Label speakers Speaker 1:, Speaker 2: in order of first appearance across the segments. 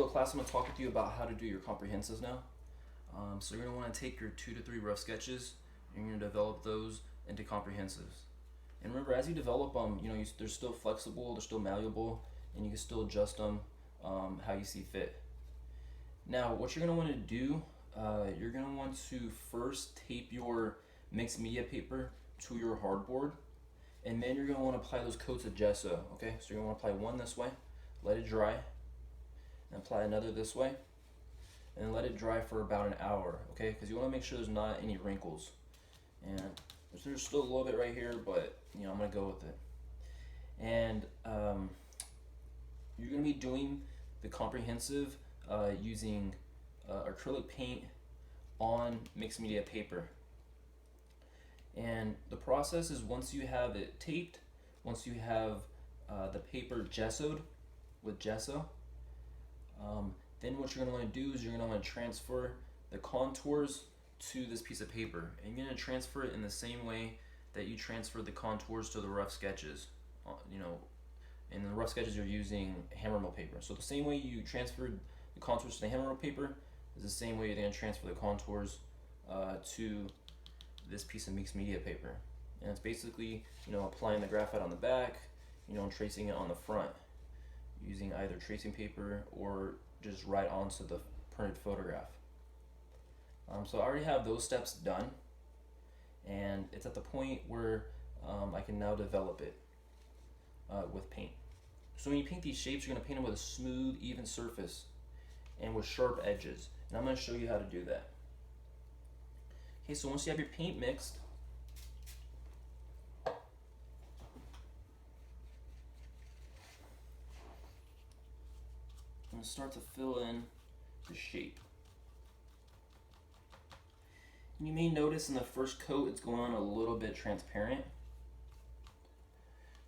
Speaker 1: class, I'm going to talk with you about how to do your comprehensives now. So you're going to want to take your 2 to 3 rough sketches and you're going to develop those into comprehensives. And remember, as you develop them, they're still flexible, they're still malleable, and you can still adjust them how you see fit. Now, what you're going to want to do, you're going to want to first tape your mixed media paper to your hardboard, and then you're going to want to apply those coats of gesso. Okay, so you're going to want to apply one this way, let it dry, and apply another this way, and let it dry for about an hour. Okay, because you want to make sure there's not any wrinkles. And there's still a little bit right here, but I'm going to go with it. And you're going to be doing the comprehensive using acrylic paint on mixed media paper. And the process is, once you have it taped, once you have the paper gessoed with gesso, then what you're going to want to do is you're going to want to transfer the contours to this piece of paper. And you're going to transfer it in the same way that you transfer the contours to the rough sketches. In the rough sketches you're using hammer mill paper. So the same way you transferred the contours to the hammer mill paper is the same way you're going to transfer the contours to this piece of mixed media paper. And it's basically, applying the graphite on the back, and tracing it on the front using either tracing paper or just right onto the printed photograph. So I already have those steps done, and it's at the point where I can now develop it with paint. So when you paint these shapes, you're going to paint them with a smooth, even surface and with sharp edges. And I'm going to show you how to do that. Okay, so once you have your paint mixed, I'm going to start to fill in the shape. And you may notice in the first coat it's going on a little bit transparent.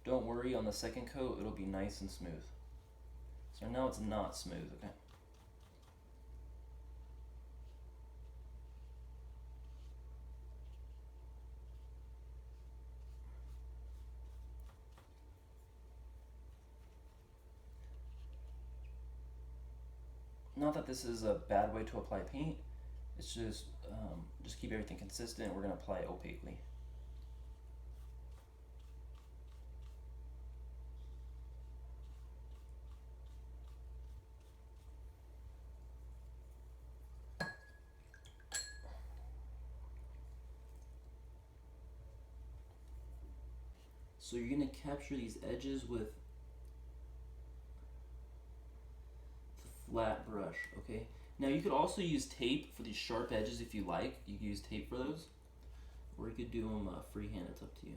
Speaker 1: Don't worry, on the second coat it'll be nice and smooth. So now it's not smooth, okay? Not that this is a bad way to apply paint, it's just keep everything consistent. We're going to apply it opaquely. So you're going to capture these edges with the flat brush, okay? Now you could also use tape for these sharp edges if you like. You could use tape for those, or you could do them freehand, it's up to you.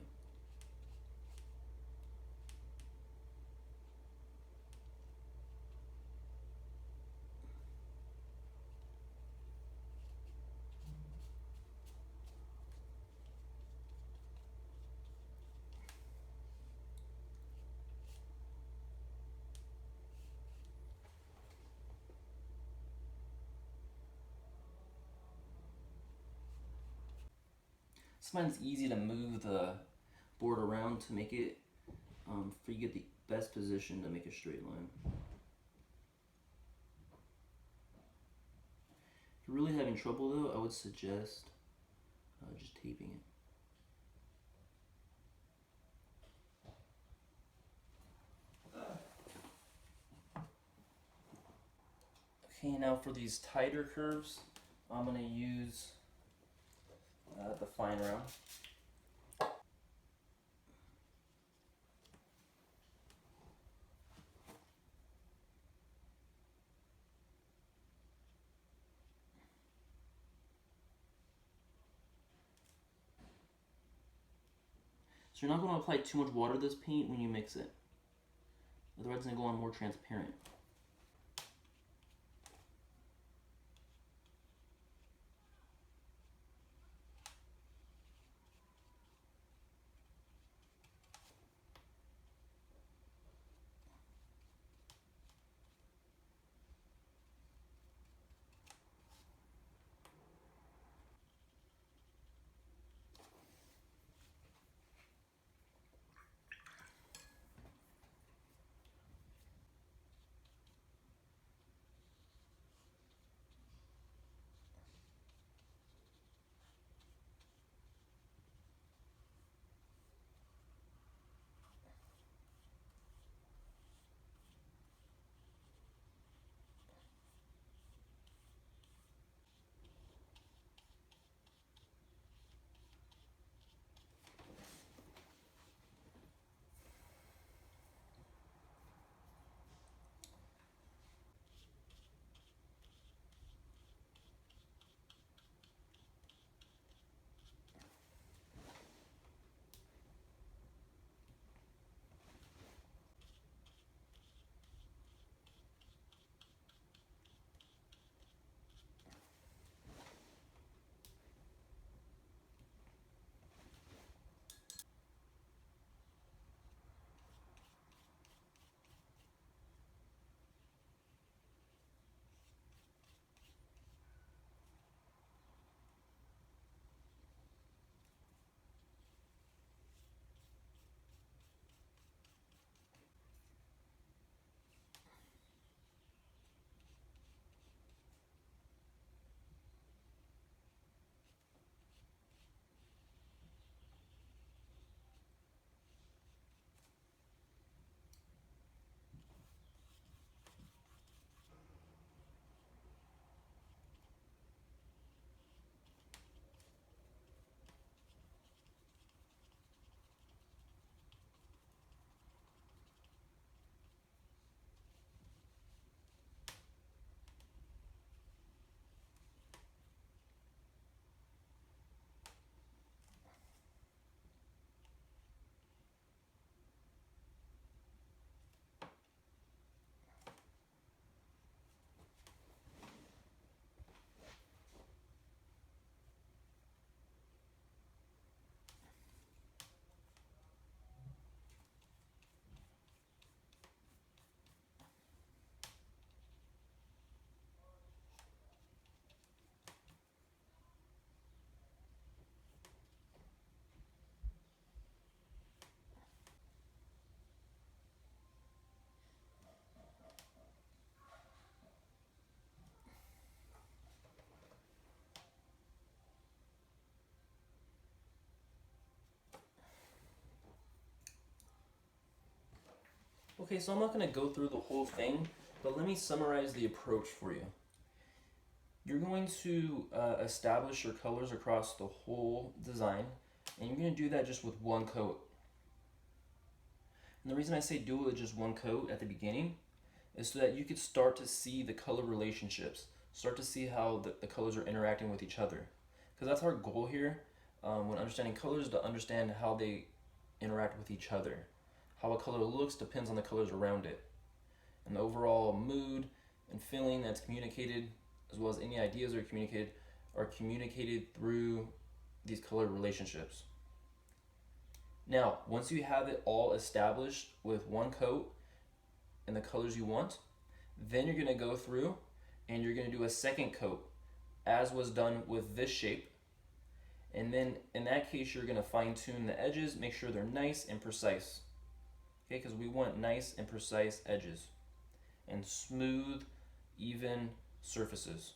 Speaker 1: Sometimes it's easy to move the board around to make it, for you get the best position to make a straight line. If you're really having trouble though, I would suggest just taping it. Okay, now for these tighter curves, I'm going to use the fine round. So you're not going to apply too much water to this paint when you mix it. Otherwise it's going to go on more transparent. Okay, so I'm not going to go through the whole thing, but let me summarize the approach for you. You're going to establish your colors across the whole design, and you're going to do that just with one coat. And the reason I say do it with just one coat at the beginning is so that you could start to see the color relationships, start to see how the colors are interacting with each other. Because that's our goal here when understanding colors, to understand how they interact with each other. How a color looks depends on the colors around it. And the overall mood and feeling that's communicated, as well as any ideas that are communicated through these color relationships. Now, once you have it all established with one coat and the colors you want, then you're going to go through and you're going to do a second coat, as was done with this shape. And then in that case, you're going to fine tune the edges, make sure they're nice and precise. Okay, because we want nice and precise edges and smooth, even surfaces.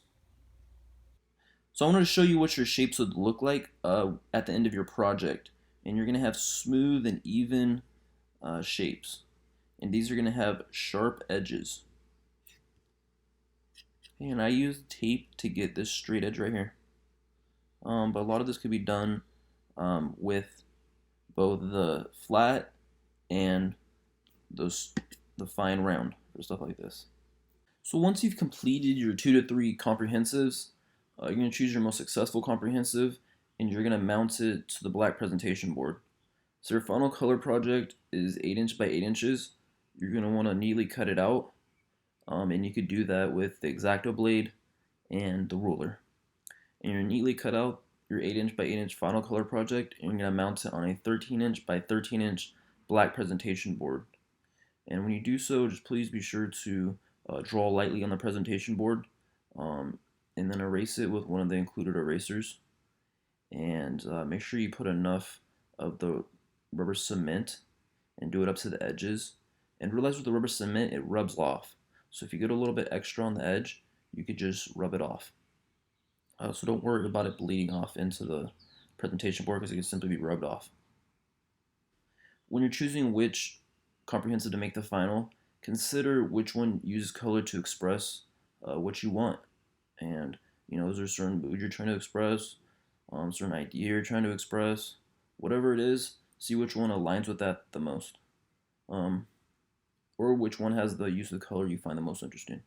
Speaker 1: So I'm going to show you what your shapes would look like at the end of your project. And you're going to have smooth and even shapes. And these are going to have sharp edges. Okay, and I use tape to get this straight edge right here. But a lot of this could be done with both the flat and the fine round for stuff like this. So once you've completed your 2 to 3 comprehensives, you're going to choose your most successful comprehensive and you're going to mount it to the black presentation board. So your final color project is 8 inch by 8 inches. You're going to want to neatly cut it out, and you could do that with the X-Acto blade and the ruler. And you're neatly cut out your 8 inch by 8 inch final color project, and you're going to mount it on a 13 inch by 13 inch black presentation board. And when you do so, just please be sure to draw lightly on the presentation board, and then erase it with one of the included erasers. And make sure you put enough of the rubber cement and do it up to the edges. And realize with the rubber cement, it rubs off. So if you get a little bit extra on the edge, you could just rub it off. So don't worry about it bleeding off into the presentation board, because it can simply be rubbed off. When you're choosing which comprehensive to make the final, consider which one uses color to express what you want. And is there a certain mood you're trying to express, certain idea you're trying to express, whatever it is, see which one aligns with that the most, or which one has the use of the color you find the most interesting.